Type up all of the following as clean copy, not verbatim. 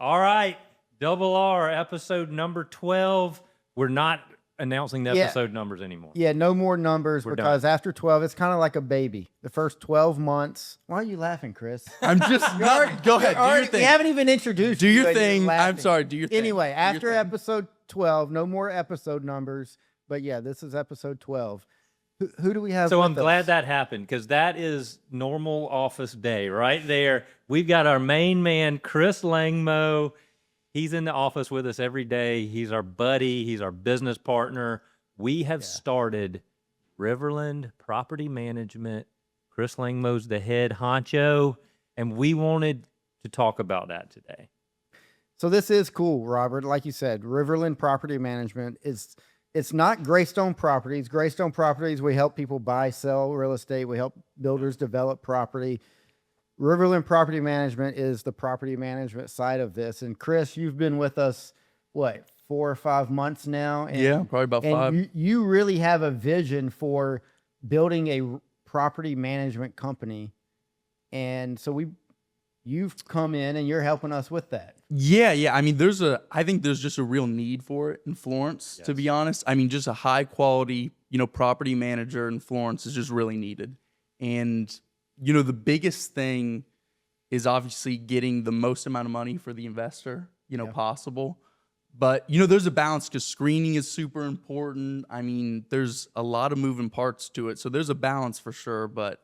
All right. Double R, episode number 12. We're not announcing the episode numbers anymore. Yeah, no more numbers because after 12, it's kind of like a baby. The first 12 months. Why are you laughing, Chris? I'm just not. Go ahead. Do your thing. We haven't even introduced Do you. your thing. I'm sorry. Do your thing. Anyway, after episode 12, no more episode numbers. But yeah, this is episode 12. Who do we have? So I'm glad that happened because that is normal office day right there. We've got our main man, Chris Langmo. He's in the office with us every day. He's our buddy. He's our business partner. We have started Riverland Property Management. Chris Langmo's the head honcho, and we wanted to talk about that today. So this is cool, Robert. Like you said, Riverland Property Management is... It's not Greystone Properties. Greystone Properties, we help people buy, sell real estate. We help builders develop property. Riverland Property Management is the property management side of this. And Chris, you've been with us, what, 4 or 5 months now? And, yeah, probably about 5. You really have a vision for building a property management company. And so you've come in and you're helping us with that. Yeah. I mean, I think there's just a real need for it in Florence, to be honest. I mean, just a high quality, property manager in Florence is just really needed. And, the biggest thing is obviously getting the most amount of money for the investor, possible. But, there's a balance because screening is super important. I mean, there's a lot of moving parts to it. So there's a balance for sure. But,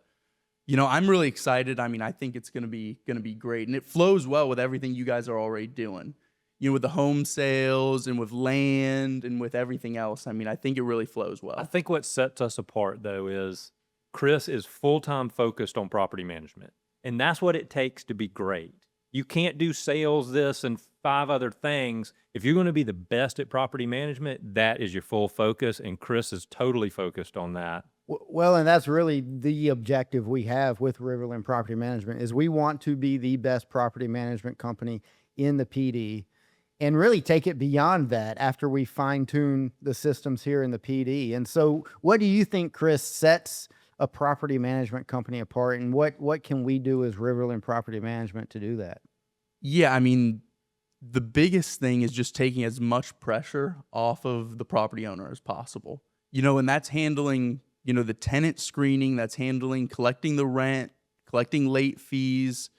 I'm really excited. I mean, I think it's going to be great. And it flows well with everything you guys are already doing. With the home sales and with land and with everything else. I mean, I think it really flows well. I think what sets us apart, though, is Chris is full-time focused on property management. And that's what it takes to be great. You can't do sales, this, and 5 other things. If you're going to be the best at property management, that is your full focus. And Chris is totally focused on that. Well, and that's really the objective we have with Riverland Property Management is we want to be the best property management company in the PD and really take it beyond that after we fine tune the systems here in the PD. And so what do you think, Chris, sets a property management company apart, and what can we do as Riverland Property Management to do that? Yeah, I mean, the biggest thing is just taking as much pressure off of the property owner as possible. And that's handling the tenant screening, that's handling collecting the rent, collecting late fees,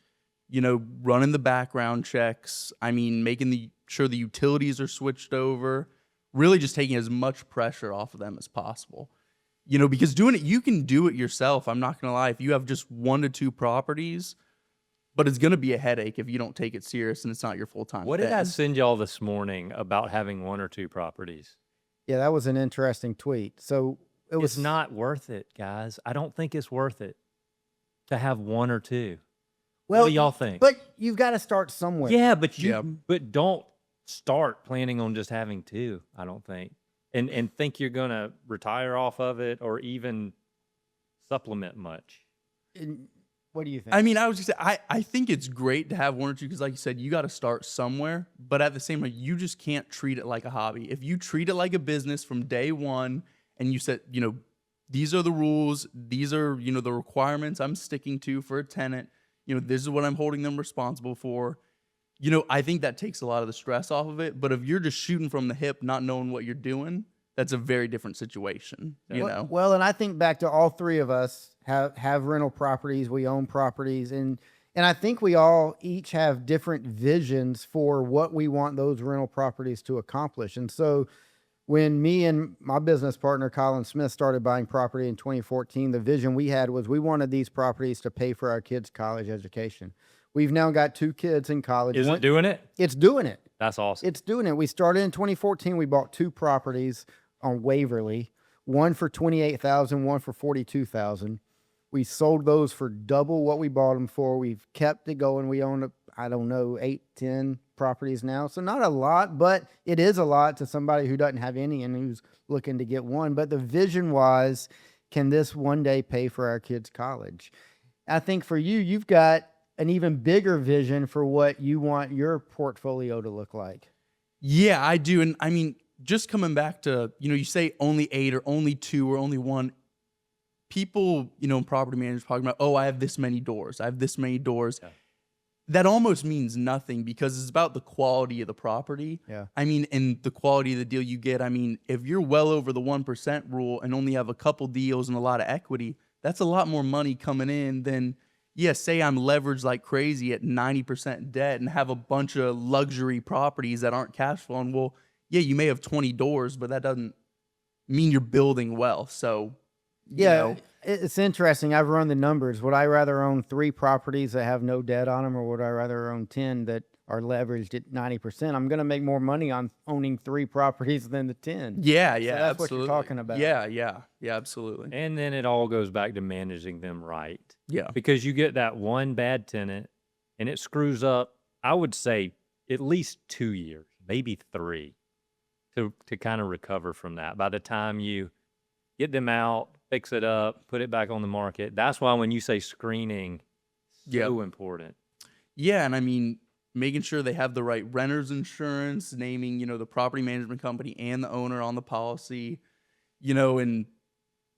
running the background checks. I mean, making sure the utilities are switched over, really just taking as much pressure off of them as possible. Because doing it, you can do it yourself. I'm not going to lie. If you have just 1 to 2 properties, but it's going to be a headache if you don't take it serious and it's not your full-time What thing. did I send y'all this morning about having 1 or 2 properties? Yeah, that was an interesting tweet. So it's not worth it, guys. I don't think it's worth it to have 1 or 2. Well, what do y'all think? But you've got to start somewhere. Yeah, but don't start planning on just having 2, I don't think. And think you're going to retire off of it or even supplement much. What do you think? I mean, I was just I think it's great to have 1 or 2 because, like you said, you got to start somewhere. But at the same time, you just can't treat it like a hobby. If you treat it like a business from day one, and you said, these are the rules, these are, the requirements I'm sticking to for a tenant, this is what I'm holding them responsible for. I think that takes a lot of the stress off of it. But if you're just shooting from the hip, not knowing what you're doing, that's a very different situation, you know? Well, and I think back to all 3 of us have rental properties, we own properties, and I think we all each have different visions for what we want those rental properties to accomplish. And so when me and my business partner, Colin Smith, started buying property in 2014, the vision we had was we wanted these properties to pay for our kids' college education. We've now got 2 kids in college. Is it doing it? It's doing it. That's awesome. It's doing it. We started in 2014. We bought 2 properties on Waverly, one for $28,000, one for $42,000. We sold those for double what we bought them for. We've kept it going. We own, 8, 10 properties now. So not a lot, but it is a lot to somebody who doesn't have any and who's looking to get one. But the vision was, can this one day pay for our kids' college? I think for you, you've got an even bigger vision for what you want your portfolio to look like. Yeah, I do. And I mean, just coming back to, you say only 8 or only 2 or only 1. People, in property managers talking about, I have this many doors. I have this many doors. Yeah. that almost means nothing because it's about the quality of the property. Yeah. I mean, and the quality of the deal you get. I mean, if you're well over the 1% rule and only have a couple deals and a lot of equity, that's a lot more money coming in than, yeah, say I'm leveraged like crazy at 90% debt and have a bunch of luxury properties that aren't cash flowing. Well, yeah, you may have 20 doors, but that doesn't mean you're building wealth. So, you know, it's interesting. I've run the numbers. Would I rather own 3 properties that have no debt on them, or would I rather own 10 that are leveraged at 90%? I'm going to make more money on owning 3 properties than the 10. yeah, So yeah, that's what absolutely. you're talking about. Yeah, absolutely. And then it all goes back to managing them right. Yeah. Because you get that one bad tenant and it screws up, I would say at least 2 years, maybe 3 to kind of recover from that. By the time you get them out, fix it up, put it back on the market. That's why when you say screening, so important. Yeah, and I mean, making sure they have the right renter's insurance, naming, you know, the property management company and the owner on the policy, you know, and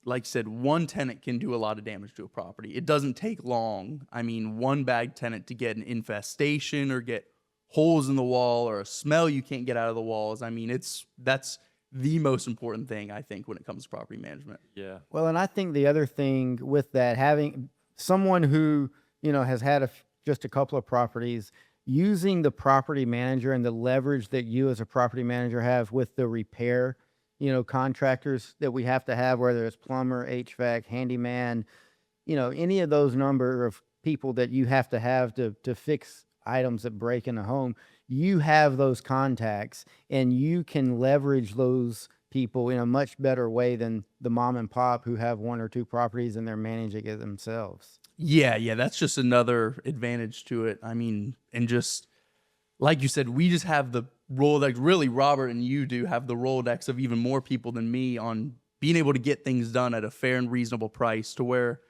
like I said, one tenant can do a lot of damage to a property. It doesn't take long. I mean, one bad tenant to get an infestation or get holes in the wall or a smell you can't get out of the walls. I mean, that's the most important thing, I think, when it comes to property management. Yeah. Well, and I think the other thing with that, having someone who, you know, has had just a couple of properties, using the property manager and the leverage that you as a property manager have with the repair, you know, contractors that we have to have, whether it's plumber, HVAC, handyman, you know, any of those number of people that you have to fix items that break in the home, you have those contacts and you can leverage those people in a much better way than the mom and pop who have 1 or 2 properties and they're managing it themselves. Yeah, that's just another advantage to it. I mean, and just like you said, we just have the Rolodex. Really, Robert and you do have the Rolodex of even more people than me on being able to get things done at a fair and reasonable price to where,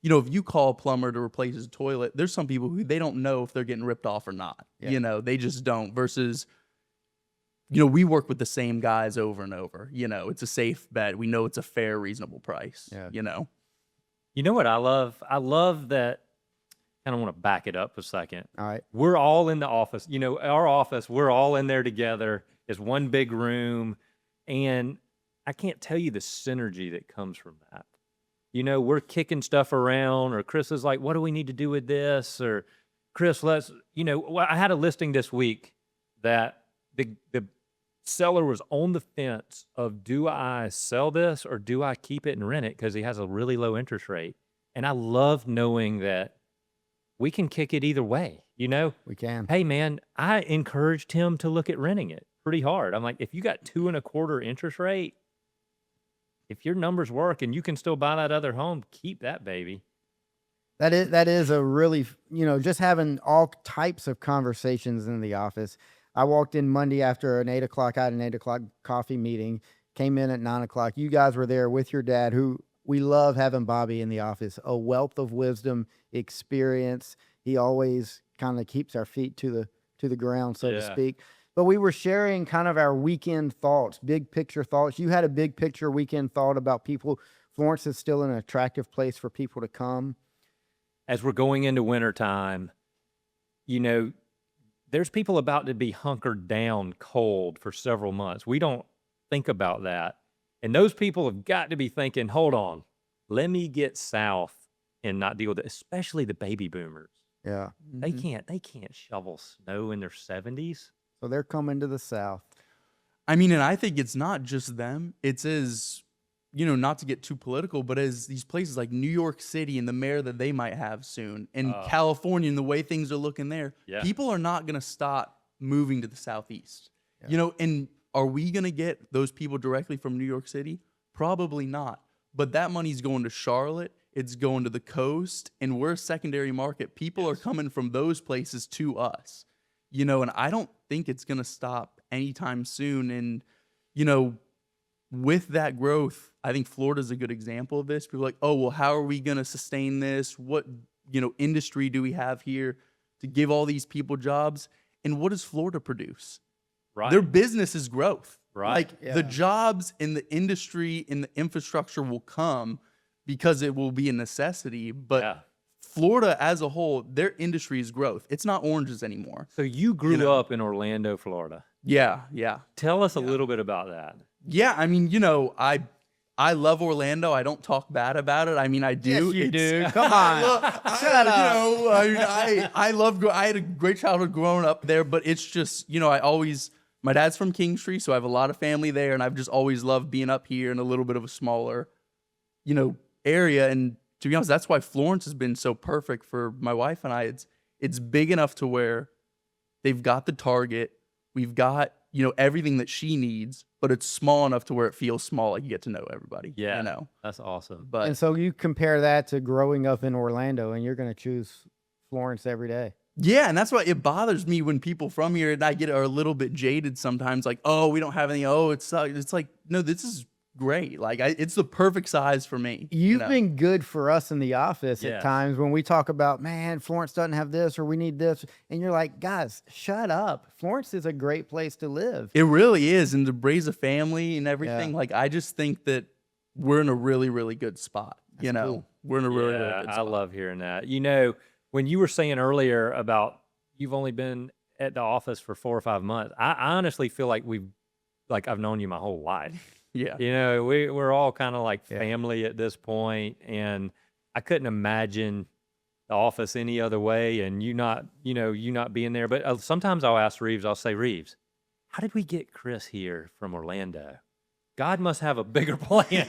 you know, if you call a plumber to replace his toilet, there's some people who they don't know if they're getting ripped off or not. Yeah. You know, they just don't. Versus, you know, we work with the same guys over and over. You know, it's a safe bet. We know it's a fair, reasonable price. Yeah. You know? You know what I love? I love that. I don't want to back it up a second. All right. We're all in the office. You know, our office, we're all in there together. It's one big room. And I can't tell you the synergy that comes from that. You know, we're kicking stuff around, or Chris is like, what do we need to do with this? Or Chris, I had a listing this week that the seller was on the fence of, do I sell this or do I keep it and rent it? Because he has a really low interest rate. And I love knowing that we can kick it either way, you know? We can. Hey, man, I encouraged him to look at renting it pretty hard. I'm like, if you got 2.25% interest rate, if your numbers work and you can still buy that other home, keep that baby. That is a really, you know, just having all types of conversations in the office. I walked in Monday after an 8 o'clock, I had an 8 o'clock coffee meeting, came in at 9 o'clock. You guys were there with your dad, who we love having Bobby in the office, a wealth of wisdom, experience. He always kind of keeps our feet to the ground, so to speak. But we were sharing kind of our weekend thoughts, big picture thoughts. You had a big picture weekend thought about people. Florence is still an attractive place for people to come. As we're going into wintertime, you know, there's people about to be hunkered down cold for several months. We don't think about that. And those people have got to be thinking, hold on, let me get south and not deal with it, especially the baby boomers. Yeah. They can't shovel snow in their 70s. So they're coming to the South. I mean, and I think it's not just them. It's as, you know, not to get too political, but as these places like New York City and the mayor that they might have soon, and California and the way things are looking there, people are not going to stop moving to the Southeast. Yeah. You know, and are we going to get those people directly from New York City? Probably not. But that money's going to Charlotte. It's going to the coast, and we're a secondary market. People are coming from those places to us. You know, and I don't think it's going to stop anytime soon. And, you know, with that growth, I think Florida's a good example of this. People are like, oh, well, how are we going to sustain this? What, you know, industry do we have here to give all these people jobs? And what does Florida produce? Right. Their business is growth. Right. Like the jobs in the industry, in the infrastructure will come because it will be a necessity. But Florida as a whole, their industry is growth. It's not oranges anymore. So you grew know. up in Orlando, Florida. Yeah, yeah. Tell us a little bit about that. Yeah, I mean, I love Orlando. I don't talk bad about it. I mean, I do. Yes, you It's- do. Come on. Shut up. I had a great childhood growing up there, but it's just, my dad's from Kingstree, so I have a lot of family there, and I've just always loved being up here in a little bit of a smaller, area. And to be honest, that's why Florence has been so perfect for my wife and I. It's big enough to where they've got the target. We've got, everything that she needs, but it's small enough to where it feels small. Like you get to know everybody. Yeah. That's awesome. But And so you compare that to growing up in Orlando, and you're going to choose Florence every day. yeah, and that's why it bothers me when people from here and I get are a little bit jaded sometimes. Like, oh, we don't have any. Oh, it sucks. It's like, no, this is great. Like, it's the perfect size for me. You've been good for us in the office Yes. at times when we talk about, man, Florence doesn't have this or we need this. And you're like, guys, shut up. Florence is a great place to live. It really is, and to raise a family and everything. Yeah. Like, I just think that we're in a really, really good spot. cool. We're in a really, really Yeah, good I spot. love hearing that. When you were saying earlier about you've only been at the office for 4 or 5 months, I honestly feel like I've known you my whole life. Yeah. We're all kind of like Yeah. family at this point, and I couldn't imagine the office any other way. And you not being there. But sometimes I'll ask Reeves. I'll say, Reeves, how did we get Chris here from Orlando? God must have a bigger plan.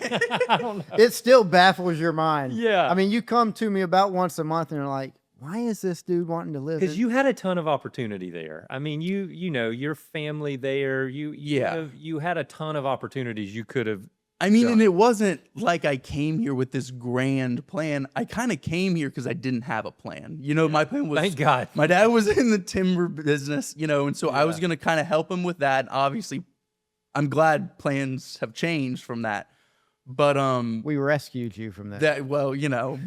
I don't know. It still baffles your mind. Yeah. I mean, you come to me about once a month and you're like, why is this dude wanting to live? Because you had a ton of opportunity there. I mean, your family there. Yeah. You had a ton of opportunities you could have. I mean, done. and it wasn't like I came here with this grand plan. I kind of came here because I didn't have a plan. My plan was, Thank God. my dad was in the timber business, and so I was going to kind of help him with that. Obviously, I'm glad plans have changed from that. But We rescued you from that.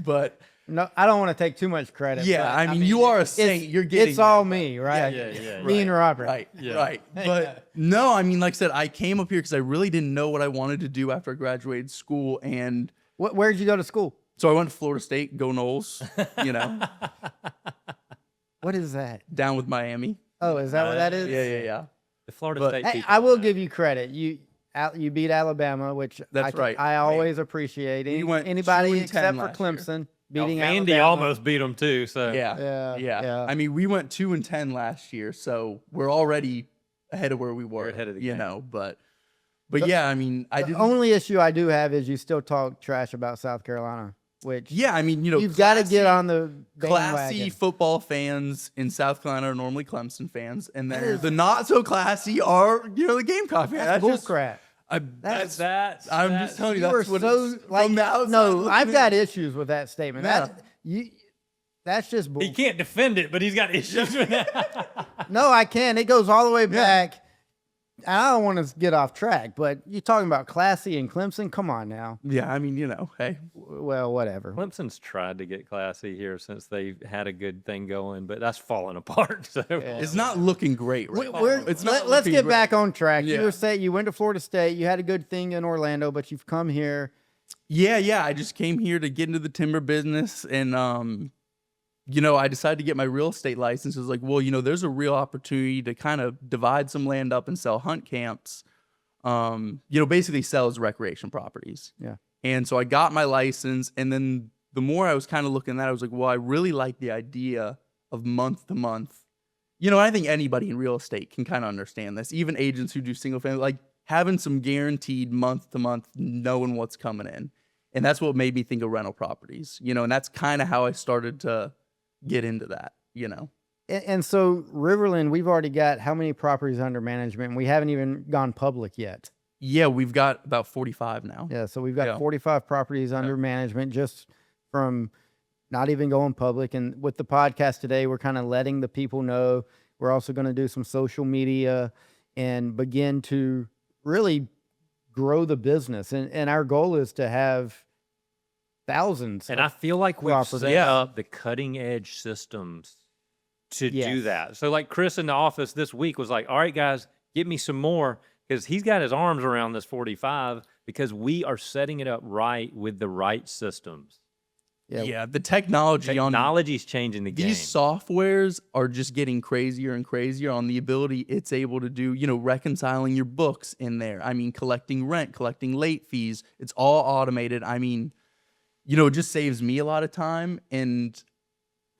but No, I don't want to take too much credit. yeah, but, I mean, you are a saint. You're getting It's all there, me, right? Yeah. Me and Robert. Right, Yeah. right. But no, I mean, like I said, I came up here because I really didn't know what I wanted to do after I graduated school. And Where'd you go to school? so I went to Florida State, go Noles, What is that? down with Miami. Oh, is that what that is? Yeah. The Florida But- State Hey, people. I will give you credit. You beat Alabama, which That's right. I always appreciate. We went 2 Anybody and 10 except for last year. Clemson Now, beating Vandy Alabama. almost beat them too. So Yeah. I mean, we went 2-10 last year, so we're already ahead of where we were. You're ahead of the game. But yeah, I mean, I The didn't. only issue I do have is you still talk trash about South Carolina, which Yeah, I mean, you've got to get on the classy bandwagon. football fans in South Carolina are normally Clemson fans, and then the not so classy are the Gamecock fans. That's bullcrap. That's that. I'm just telling you, You that's are what so it's, like from the outside no. looking I've in. got issues with that statement. Yeah. That's just bull. He can't defend it, but he's got issues with that. No, I can. It goes all the way back. I don't want to get off track, but you're talking about classy and Clemson. Come on now. Yeah, I mean, hey, Well, whatever. Clemson's tried to get classy here since they've had a good thing going, but that's falling apart. So it's not looking great right now. It's not Let's looking get great. back on track. You Yeah. were saying you went to Florida State. You had a good thing in Orlando, but you've come here. Yeah. I just came here to get into the timber business, and I decided to get my real estate license. It was like, well, there's a real opportunity to kind of divide some land up and sell hunt camps. Basically sell as recreation properties. Yeah. And so I got my license, and then the more I was kind of looking at it, I was like, well, I really like the idea of month to month. I think anybody in real estate can kind of understand this. Even agents who do single family, like having some guaranteed month to month, knowing what's coming in. And that's what made me think of rental properties, and that's kind of how I started to get into that. And so Riverland, we've already got how many properties under management? And we haven't even gone public yet. Yeah, we've got about 45 now. Yeah, so we've got Yeah. 45 properties under management just from not even going public. And with the podcast today, we're kind of letting the people know. We're also going to do some social media and begin to really grow the business. And our goal is to have thousands. And I feel like we've properties. set Yeah. up the cutting edge systems to do Yes. that. So like Chris in the office this week was like, all right, guys, get me some more, because he's got his arms around this 45 because we are setting it up right with the right systems. Yeah, the technology on Technology's changing the game. these softwares are just getting crazier and crazier on the ability it's able to do, reconciling your books in there. I mean, collecting rent, collecting late fees. It's all automated. I mean, it just saves me a lot of time. And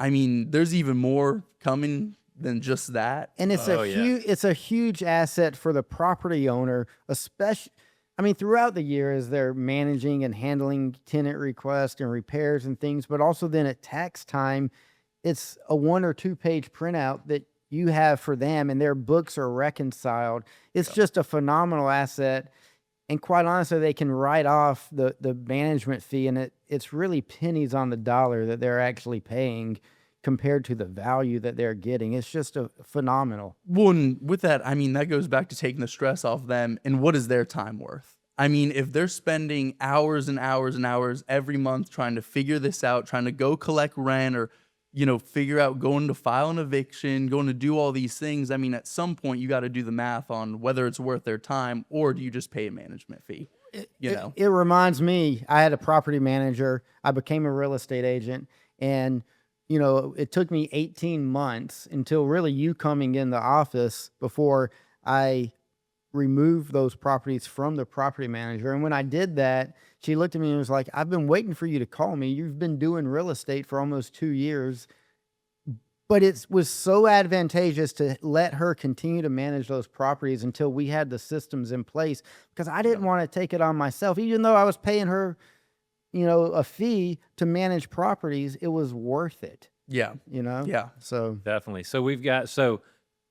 I mean, there's even more coming than just that. And it's Oh, yeah. it's a huge asset for the property owner, especially. I mean, throughout the year as they're managing and handling tenant requests and repairs and things, but also then at tax time, it's a 1 or 2 page printout that you have for them and their books are reconciled. It's just a phenomenal asset. And quite honestly, they can write off the management fee, and it's really pennies on the dollar that they're actually paying compared to the value that they're getting. It's just a phenomenal. Well, and with that, I mean, that goes back to taking the stress off them. And what is their time worth? I mean, if they're spending hours and hours and hours every month trying to figure this out, trying to go collect rent or, figure out going to file an eviction, going to do all these things, I mean, at some point you got to do the math on whether it's worth their time or do you just pay a management fee? It reminds me, I had a property manager. I became a real estate agent, and it took me 18 months until really you coming in the office before I removed those properties from the property manager. And when I did that, she looked at me and was like, I've been waiting for you to call me. You've been doing real estate for almost 2 years. But it was so advantageous to let her continue to manage those properties until we had the systems in place, because I didn't want to take it on myself. Even though I was paying her a fee to manage properties, it was worth it. Yeah. Yeah. So Definitely. So the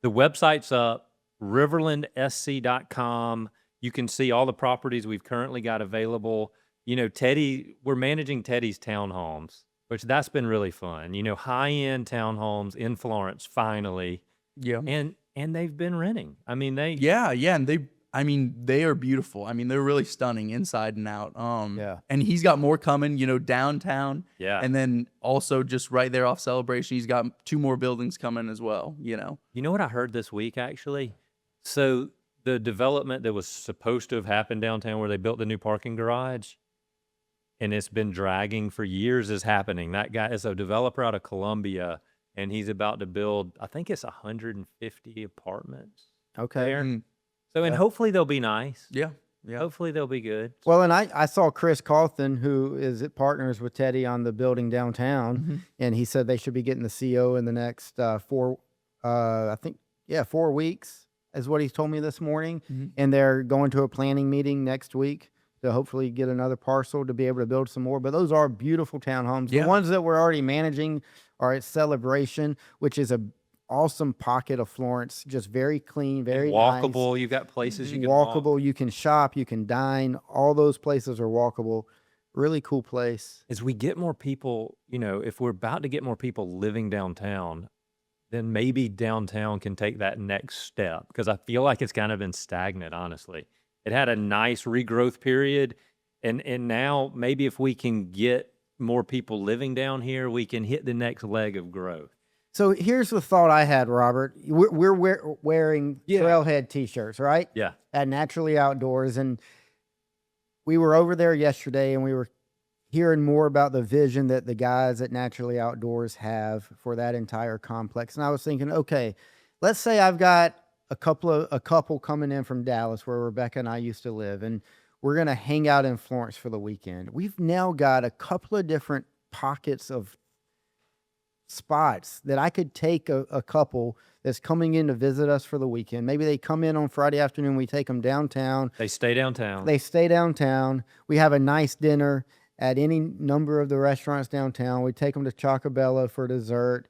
website's up, riverlandsc.com. You can see all the properties we've currently got available. We're managing Teddy's townhomes, which that's been really fun. High-end townhomes in Florence, finally. Yeah. And they've been renting. I mean, Yeah. And they are beautiful. I mean, they're really stunning inside and out. Yeah. And he's got more coming, downtown. Yeah. And then also just right there off Celebration, he's got 2 more buildings coming as well, You know what I heard this week, actually? So the development that was supposed to have happened downtown where they built the new parking garage, and it's been dragging for years, is happening. That guy is a developer out of Columbia, and he's about to build, I think it's 150 apartments okay. there. Mm. So, and hopefully they'll be nice. Yeah. Yeah. Hopefully they'll be good. Well, and I saw Chris Cawthon, who is at partners with Teddy on the building downtown, and he said they should be getting the CO in the next 4 weeks, is what he told me this morning. And they're going to a planning meeting next week to hopefully get another parcel to be able to build some more. But those are beautiful townhomes. Yeah. The ones that we're already managing are at Celebration, which is a awesome pocket of Florence, just very clean, very Walkable. nice. You've got places you can Walkable. walk. You can shop, you can dine. All those places are walkable. Really cool place. As we get more people, if we're about to get more people living downtown, then maybe downtown can take that next step, because I feel like it's kind of been stagnant, honestly. It had a nice regrowth period, and now maybe if we can get more people living down here, we can hit the next leg of growth. So here's the thought I had, Robert. We're wearing Trailhead T-shirts, right? Yeah. At Naturally Outdoors. And we were over there yesterday, and we were hearing more about the vision that the guys at Naturally Outdoors have for that entire complex. And I was thinking, okay, let's say I've got a couple coming in from Dallas, where Rebecca and I used to live, and we're going to hang out in Florence for the weekend. We've now got a couple of different pockets of spots that I could take a couple that's coming in to visit us for the weekend. Maybe they come in on Friday afternoon. We take them downtown. They stay downtown. They stay downtown. We have a nice dinner at any number of the restaurants downtown. We take them to Chocobello for dessert,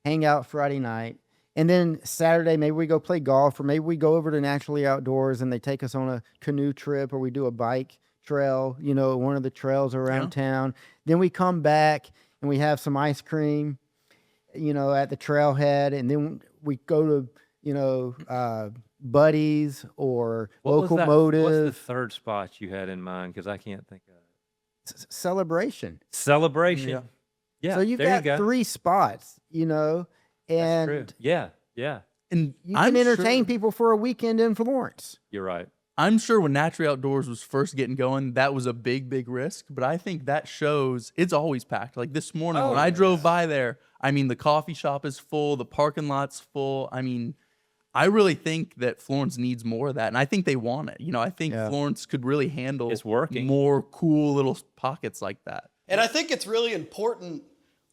hang out Friday night. And then Saturday, maybe we go play golf, or maybe we go over to Naturally Outdoors and they take us on a canoe trip, or we do a bike trail, one of the trails around town. Then we come back and we have some ice cream, at the trailhead. And then we go to, Buddies or Locomotive. What's the third spot you had in mind? Because I can't think of it. Celebration. Celebration. Yeah. So you've there got you go. 3 spots, and That's true. Yeah. And you can entertain people for a weekend in Florence. You're right. I'm sure when Naturally Outdoors was first getting going, that was a big risk. But I think that shows it's always packed. Like this morning when I drove by there, I mean, the coffee shop is full, the parking lot's full. I mean, I really think that Florence needs more of that, and I think they want it. You know, I think Florence could really handle It's working. more cool little pockets like that. And I think it's really important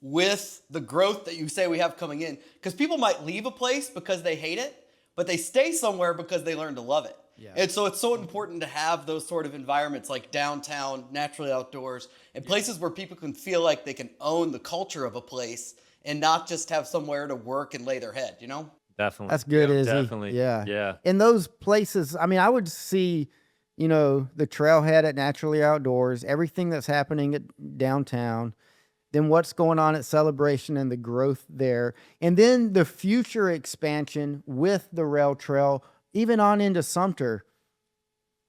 with the growth that you say we have coming in, because people might leave a place because they hate it, but they stay somewhere because they learn to love it. Yeah. And so it's so important to have those sort of environments like downtown, Naturally Outdoors, and places where people can feel like they can own the culture of a place and not just have somewhere to work and lay their head, you know? Definitely. That's good, Izzy. Definitely. Yeah. Yeah. In those places, I mean, I would see, you know, the trailhead at Naturally Outdoors, everything that's happening at downtown, then what's going on at Celebration and the growth there, and then the future expansion with the rail trail, even on into Sumter.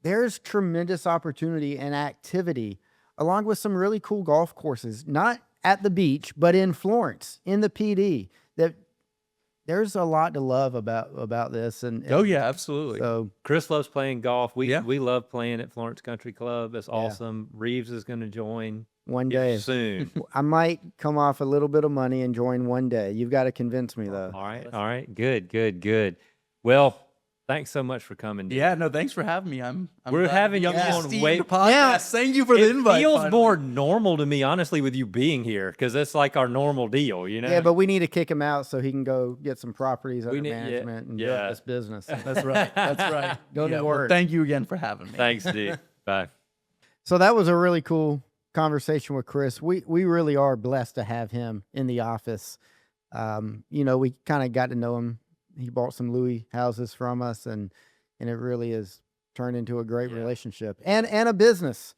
There's tremendous opportunity and activity, along with some really cool golf courses, not at the beach, but in Florence, in the PD. That there's a lot to love about this. And Oh yeah, absolutely. so Chris loves playing golf. We Yeah. we love playing at Florence Country Club. It's awesome. Reeves is going to join one day, soon. I might come off a little bit of money and join one day. You've got to convince me though. All right. Good. Well, thanks so much for coming. Dude. Yeah, no, thanks for having me. I'm We're glad having to be you on on the esteemed way- podcast. Now- Thank you for the It invite. feels finally. more normal to me, honestly, with you being here, because that's like our normal deal, you know? Yeah, but we need to kick him out so he can go get some properties under need- yeah, management and yeah. build this business. That's right. That's right. Go to Yeah, well, work. thank you again for having me. Thanks, D. Bye. So that was a really cool conversation with Chris. We really are blessed to have him in the office. You know, we kind of got to know him. He bought some Louis houses from us, and it really has turned into a great relationship and a business.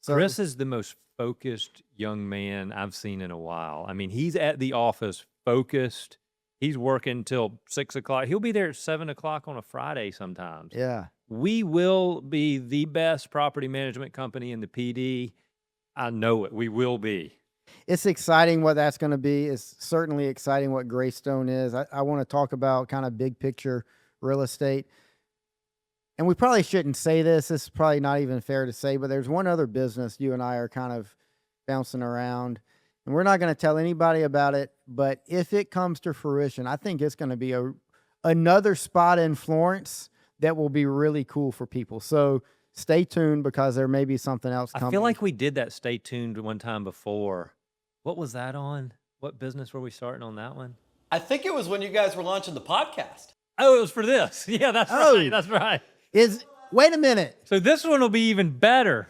So Chris is the most focused young man I've seen in a while. I mean, he's at the office focused. He's working till 6 o'clock. He'll be there at 7 o'clock on a Friday sometimes. yeah, We will be the best property management company in the PD. I know it. We will be. it's exciting what that's going to be. It's certainly exciting what Greystone is. I want to talk about kind of big picture real estate. And we probably shouldn't say this. This is probably not even fair to say, but there's one other business you and I are kind of bouncing around. And we're not going to tell anybody about it. But if it comes to fruition, I think it's going to be another spot in Florence that will be really cool for people. So stay tuned, because there may be something else coming. I feel like we did that stay tuned one time before. What was that on? What business were we starting on that one? I think it was when you guys were launching the podcast. Oh, it was for this. Yeah, that's Oh. right. That's right. Wait a minute. So this one will be even better.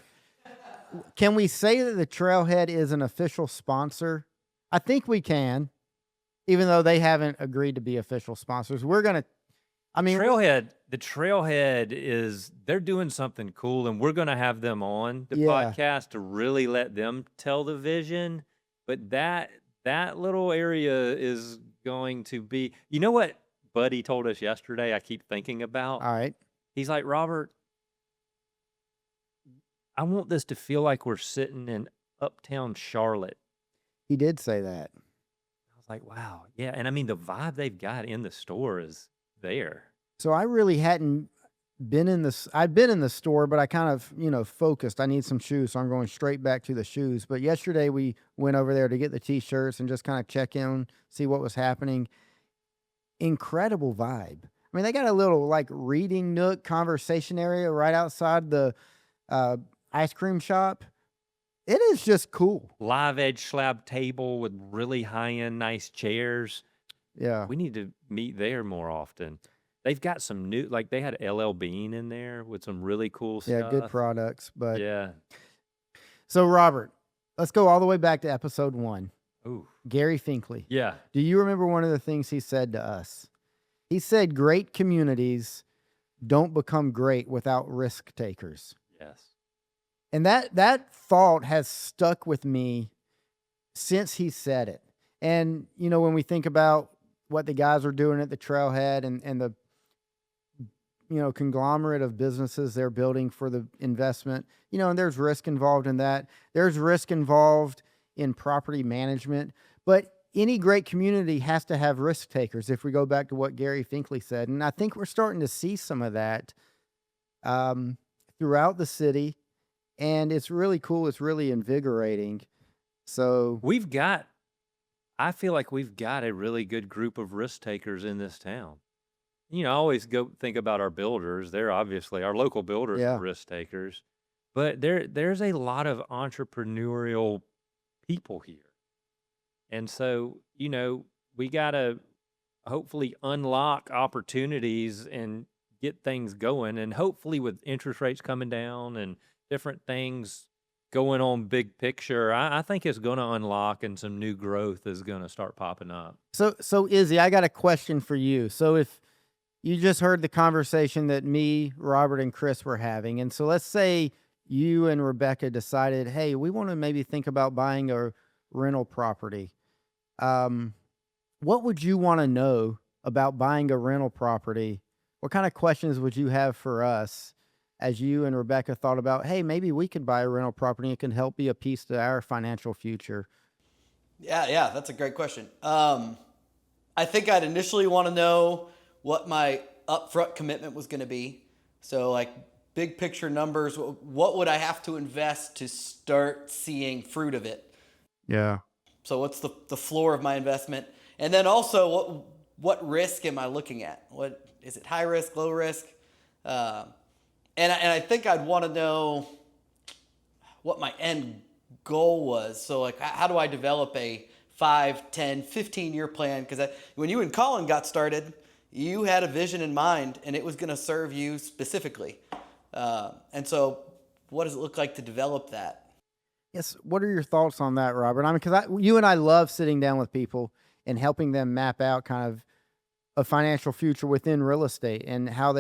Can we say that the Trailhead is an official sponsor? I think we can, even though they haven't agreed to be official sponsors. We're going to, The Trailhead they're doing something cool, and we're going to have them on the Yeah. podcast to really let them tell the vision. But that little area is going to be, you know what Buddy told us yesterday I keep thinking about? all right. He's like, Robert, I want this to feel like we're sitting in uptown Charlotte. He did say that. I was like, wow. Yeah. And I mean, the vibe they've got in the store is there. So I really hadn't been in this. I've been in the store, but I kind of, focused. I need some shoes, so I'm going straight back to the shoes. But yesterday we went over there to get the T-shirts and just kind of check in, see what was happening. Incredible vibe. I mean, they got a little like reading nook conversation area right outside the ice cream shop. It is just cool. Live edge slab table with really high end, nice chairs. Yeah. We need to meet there more often. They've got some new, like they had LL Bean in there with some really cool stuff. Yeah, good products. But Yeah. so Robert, let's go all the way back to episode 1. Ooh. Gary Finkley. Yeah. Do you remember one of the things he said to us? He said, great communities don't become great without risk takers. Yes. And that thought has stuck with me since he said it. And, when we think about what the guys are doing at the Trailhead and the, conglomerate of businesses they're building for the investment, and there's risk involved in that. There's risk involved in property management, but any great community has to have risk takers, if we go back to what Gary Finkley said. And I think we're starting to see some of that throughout the city, and it's really cool. It's really invigorating. So I feel like we've got a really good group of risk takers in this town. I always go think about our builders. They're obviously our local builders yeah, are risk takers, but there's a lot of entrepreneurial people here. And so, we got to hopefully unlock opportunities and get things going. And hopefully, with interest rates coming down and different things going on big picture, I think it's going to unlock and some new growth is going to start popping up. So Izzy, I got a question for you. So if you just heard the conversation that me, Robert, and Chris were having, and so let's say you and Rebecca decided, hey, we want to maybe think about buying a rental property. What would you want to know about buying a rental property? What kind of questions would you have for us as you and Rebecca thought about, hey, maybe we could buy a rental property and it can help be a piece to our financial future? Yeah, that's a great question. I think I'd initially want to know what my upfront commitment was going to be. So like big picture numbers, what would I have to invest to start seeing fruit of it? Yeah. So what's the floor of my investment? And then also what risk am I looking at? What is it, high risk, low risk? And I think I'd want to know what my end goal was. So like, how do I develop a 5, 10, 15-year plan? Because when you and Colin got started, you had a vision in mind, and it was going to serve you specifically. And so what does it look like to develop that? Yes. What are your thoughts on that, Robert? I mean, because you and I love sitting down with people and helping them map out kind of a financial future within real estate and how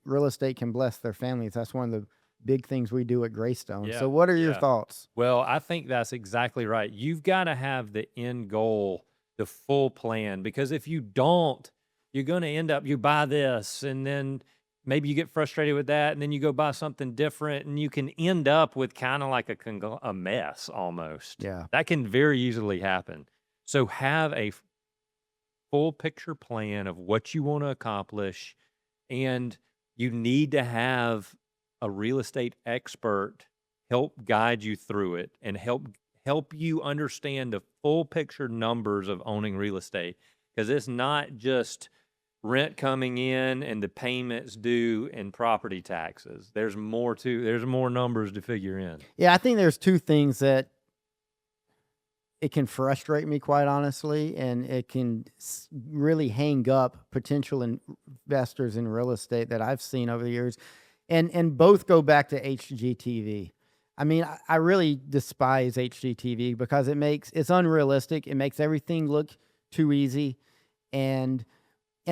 real estate can bless their families. That's one of the big things we do at Greystone. Yeah, So what are your yeah. thoughts? Well, I think that's exactly right. You've got to have the end goal, the full plan, because if you don't, you're going to end up, you buy this and then maybe you get frustrated with that and then you go buy something different and you can end up with kind of like a mess almost. Yeah. That can very easily happen. So have a full picture plan of what you want to accomplish, and you need to have a real estate expert help guide you through it and help you understand the full picture numbers of owning real estate, because it's not just rent coming in and the payments due and property taxes. There's more numbers to figure in. Yeah, I think there's two things that it can frustrate me, quite honestly, and it can really hang up potential investors in real estate that I've seen over the years. And both go back to HGTV. I mean, I really despise HGTV because it's unrealistic. It makes everything look too easy. And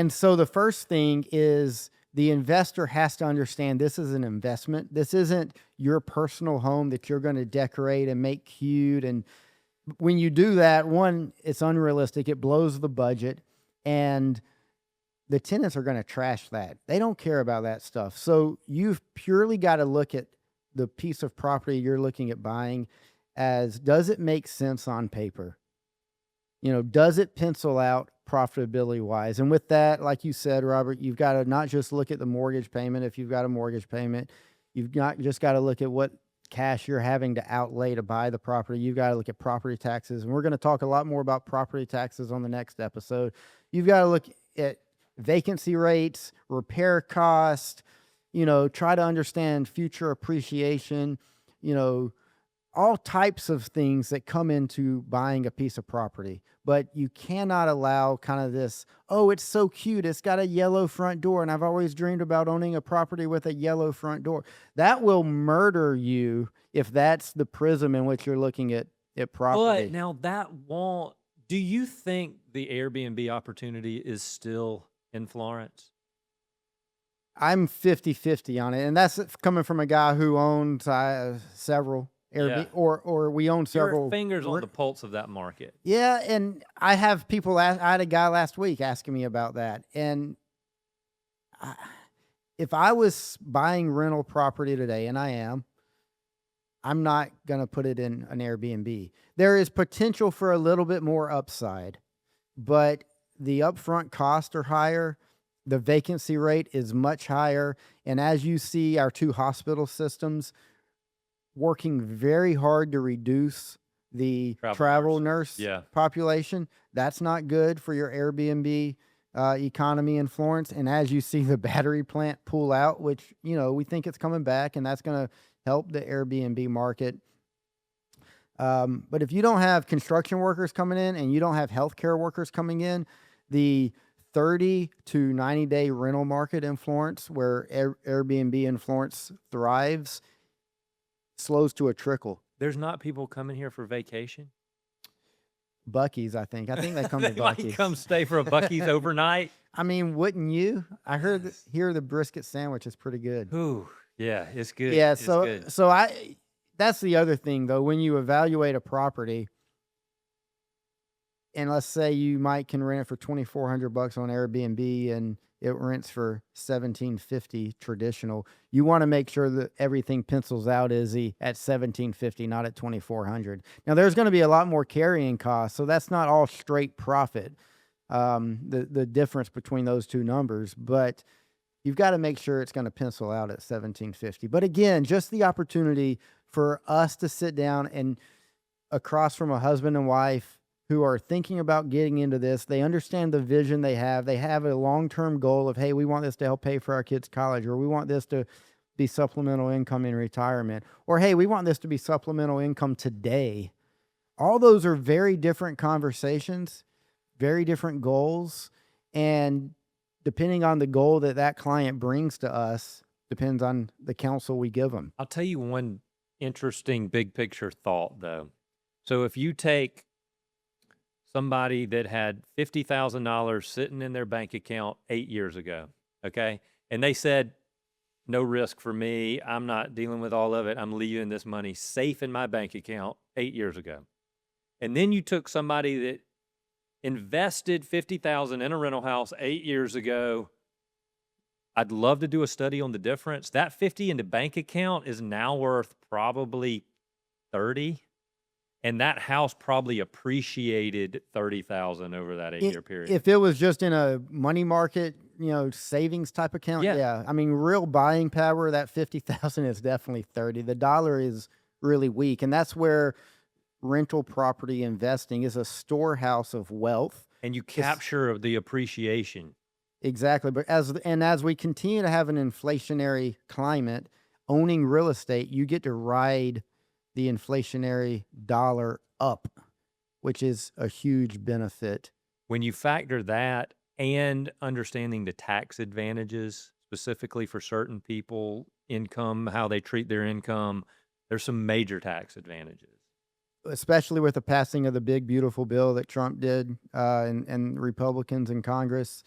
so the first thing is the investor has to understand this is an investment. This isn't your personal home that you're going to decorate and make cute. And when you do that, one, it's unrealistic. It blows the budget. And the tenants are going to trash that. They don't care about that stuff. So you've purely got to look at the piece of property you're looking at buying as, does it make sense on paper? Does it pencil out profitability wise? And with that, like you said, Robert, you've got to not just look at the mortgage payment. If you've got a mortgage payment, you've not just got to look at what cash you're having to outlay to buy the property. You've got to look at property taxes. And we're going to talk a lot more about property taxes on the next episode. You've got to look at vacancy rates, repair cost, try to understand future appreciation, all types of things that come into buying a piece of property. But you cannot allow kind of this, oh, it's so cute, it's got a yellow front door, and I've always dreamed about owning a property with a yellow front door. That will murder you if that's the prism in which you're looking at property. But now do you think the Airbnb opportunity is still in Florence? I'm 50-50 on it. And that's coming from a guy who owns several Airbnb, or we own several. Your fingers on the pulse of that market. Yeah, and I have people I had a guy last week asking me about that. And if I was buying rental property today, and I'm not going to put it in an Airbnb. There is potential for a little bit more upside, but the upfront costs are higher. The vacancy rate is much higher. And as you see, our two hospital systems working very hard to reduce the travel nurse Yeah. population. That's not good for your Airbnb economy in Florence. And as you see the battery plant pull out, which, we think it's coming back, and that's going to help the Airbnb market. But if you don't have construction workers coming in and you don't have healthcare workers coming in, the 30 to 90-day rental market in Florence, where Airbnb in Florence thrives, slows to a trickle. There's not people coming here for vacation. Buc-ee's, I think. I think they come to They might Buc-ee's. come stay for a Buc-ee's overnight. I mean, wouldn't you? I heard here the brisket sandwich is pretty good. Ooh, yeah, it's good. Yeah, It's so good. that's the other thing though. When you evaluate a property, and let's say you can rent it for $2,400 on Airbnb and it rents for $1,750 traditional, you want to make sure that everything pencils out, Izzy, at $1,750, not at $2,400. Now there's going to be a lot more carrying costs, so that's not all straight profit. The difference between those two numbers, but you've got to make sure it's going to pencil out at $1,750. But again, just the opportunity for us to sit down and across from a husband and wife who are thinking about getting into this. They understand the vision they have. They have a long-term goal of, hey, we want this to help pay for our kids' college, or we want this to be supplemental income in retirement, or hey, we want this to be supplemental income today. All those are very different conversations, very different goals, and depending on the goal that client brings to us, depends on the counsel we give them. I'll tell you one interesting big picture thought, though. So if you take somebody that had $50,000 sitting in their bank account 8 years ago, okay, and they said, no risk for me, I'm not dealing with all of it, I'm leaving this money safe in my bank account 8 years ago. And then you took somebody that invested $50,000 in a rental house 8 years ago. I'd love to do a study on the difference. That 50 in the bank account is now worth probably 30, and that house probably appreciated 30,000 over that 8-year period. If it was just in a money market, savings type account, yeah. I mean, real buying power, that 50,000 is definitely 30. The dollar is really weak, and that's where rental property investing is a storehouse of wealth. And you capture the appreciation. Exactly. But as we continue to have an inflationary climate, owning real estate, you get to ride the inflationary dollar up, which is a huge benefit. When you factor that and understanding the tax advantages, specifically for certain people, income, how they treat their income, there's some major tax advantages. Especially with the passing of the big, beautiful bill that Trump did and Republicans in Congress.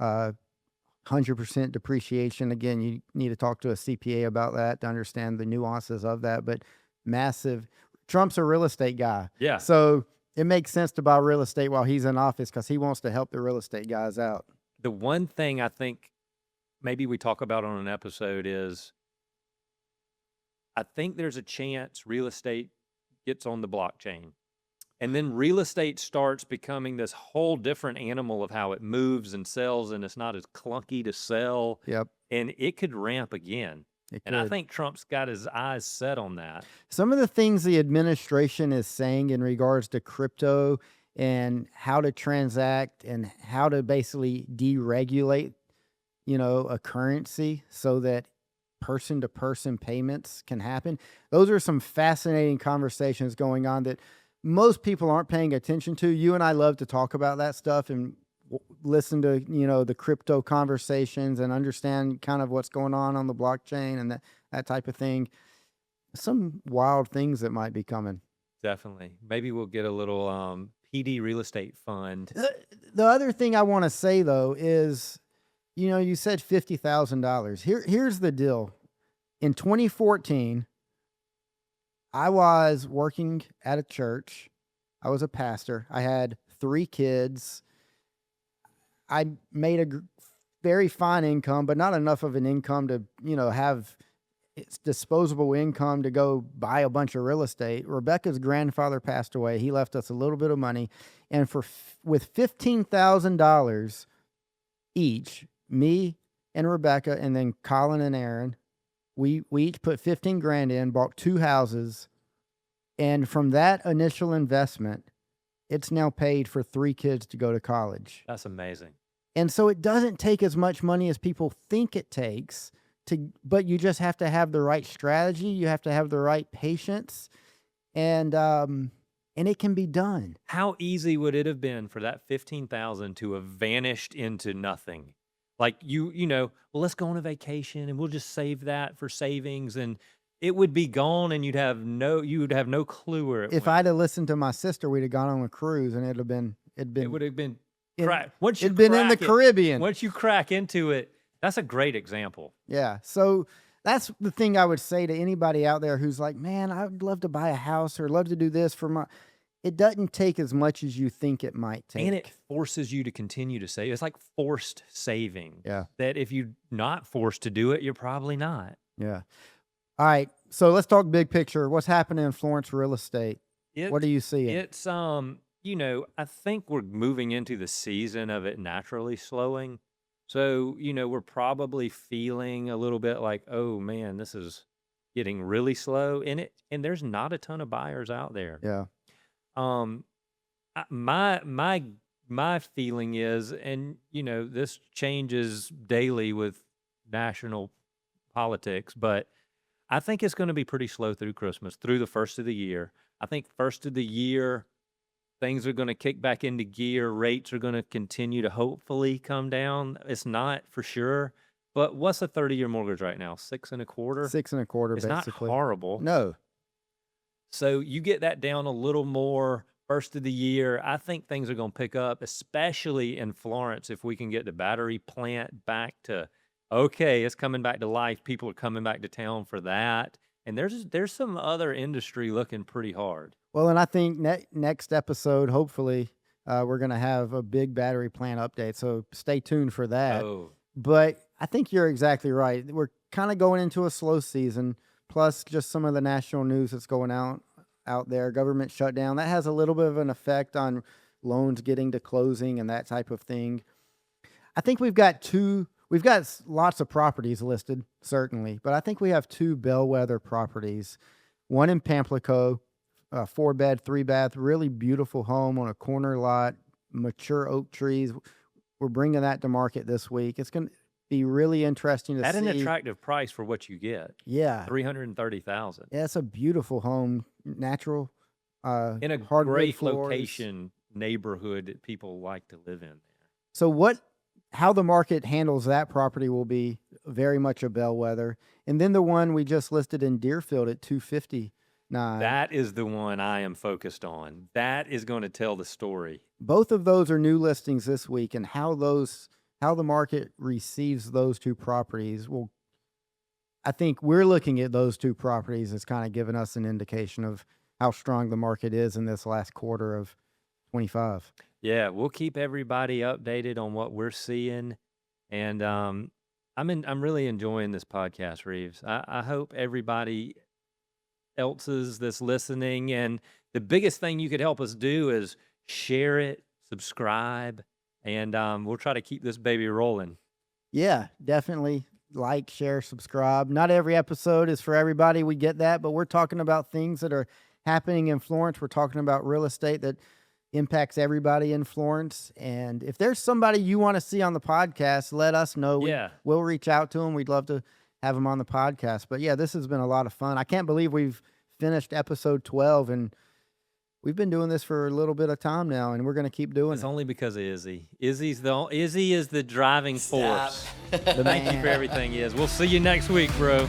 100% depreciation. Again, you need to talk to a CPA about that to understand the nuances of that. But massive. Trump's a real estate guy. Yeah. So it makes sense to buy real estate while he's in office because he wants to help the real estate guys out. The one thing I think maybe we talk about on an episode is I think there's a chance real estate gets on the blockchain. And then real estate starts becoming this whole different animal of how it moves and sells, and it's not as clunky to sell. Yep. And it could ramp again. And I think Trump's got his eyes set on that. Some of the things the administration is saying in regards to crypto and how to transact and how to basically deregulate, a currency so that person-to-person payments can happen. Those are some fascinating conversations going on that most people aren't paying attention to. You and I love to talk about that stuff and listen to, the crypto conversations and understand kind of what's going on the blockchain and that type of thing. Some wild things that might be coming. Definitely. Maybe we'll get a little PD real estate fund. The other thing I want to say, though, is, you said $50,000. Here's the deal. In 2014, I was working at a church. I was a pastor. I had 3 kids. I made a very fine income, but not enough of an income to, have its disposable income to go buy a bunch of real estate. Rebecca's grandfather passed away. He left us a little bit of money. And with $15,000 each, me and Rebecca, and then Colin and Aaron, we each put 15 grand in, bought 2 houses. And from that initial investment, it's now paid for 3 kids to go to college. That's amazing. And so it doesn't take as much money as people think it takes but you just have to have the right strategy. You have to have the right patience, and it can be done. How easy would it have been for that 15,000 to have vanished into nothing? Like you know, well, let's go on a vacation and we'll just save that for savings, and it would be gone, and you would have no clue where it If went. I'd have listened to my sister, we'd have gone on a cruise, and it would have been Crack. Once you it'd been in the crack it- Caribbean. Once you crack into it, that's a great example. Yeah. So that's the thing I would say to anybody out there who's like, man, I'd love to buy a house or love to do this for my. It doesn't take as much as you think it might take. And it forces you to continue to save. It's like forced saving. Yeah. That if you're not forced to do it, you're probably not. Yeah. All right. So let's talk big picture. What's happening in Florence real estate? What do you see? It's you know, I think we're moving into the season of it naturally slowing. So, you know, we're probably feeling a little bit like, oh man, this is getting really slow in it. And there's not a ton of buyers out there. Yeah. My feeling is, and you know, this changes daily with national politics, but I think it's going to be pretty slow through Christmas, through the first of the year. I think first of the year, things are going to kick back into gear. Rates are going to continue to hopefully come down. It's not for sure, but what's a 30-year mortgage right now? 6.25%. 6.25%. It's basically. not horrible. No. So you get that down a little more first of the year. I think things are going to pick up, especially in Florence, if we can get the battery plant back to, okay, it's coming back to life. People are coming back to town for that. And there's some other industry looking pretty hard. Well, and I think next episode, hopefully, we're going to have a big battery plant update. So stay tuned for that. Oh, But I think you're exactly right. We're kind of going into a slow season, plus just some of the national news that's going out there, government shutdown. That has a little bit of an effect on loans getting to closing and that type of thing. I think we've got lots of properties listed, certainly, but I think we have 2 bellwether properties. One in Pamplico, 4-bed, 3-bath, really beautiful home on a corner lot, mature oak trees. We're bringing that to market this week. It's going to be really interesting to see. at an attractive price for what you get. Yeah. $330,000 Yeah, it's a beautiful home, natural, in a hardwood great floors. location neighborhood that people like to live in there. So how the market handles that property will be very much a bellwether. And then the one we just listed in Deerfield at 259. That is the one I am focused on. That is going to tell the story. Both of those are new listings this week, and how the market receives those 2 properties will. I think we're looking at those 2 properties as kind of giving us an indication of how strong the market is in this last quarter of 25. Yeah, we'll keep everybody updated on what we're seeing, and I'm really enjoying this podcast, Reeves. I hope everybody else's that's listening, and the biggest thing you could help us do is share it, subscribe, and we'll try to keep this baby rolling. Yeah, definitely like, share, subscribe. Not every episode is for everybody. We get that, but we're talking about things that are happening in Florence. We're talking about real estate that impacts everybody in Florence. And if there's somebody you want to see on the podcast, let us know. We'll reach out to them. We'd love to have them on the podcast. But yeah, this has been a lot of fun. I can't believe we've finished episode 12, and we've been doing this for a little bit of time now, and we're going to keep doing It's it. only because of Izzy. Izzy is the driving force. The Thank you man. for everything, Iz. We'll see you next week, bro.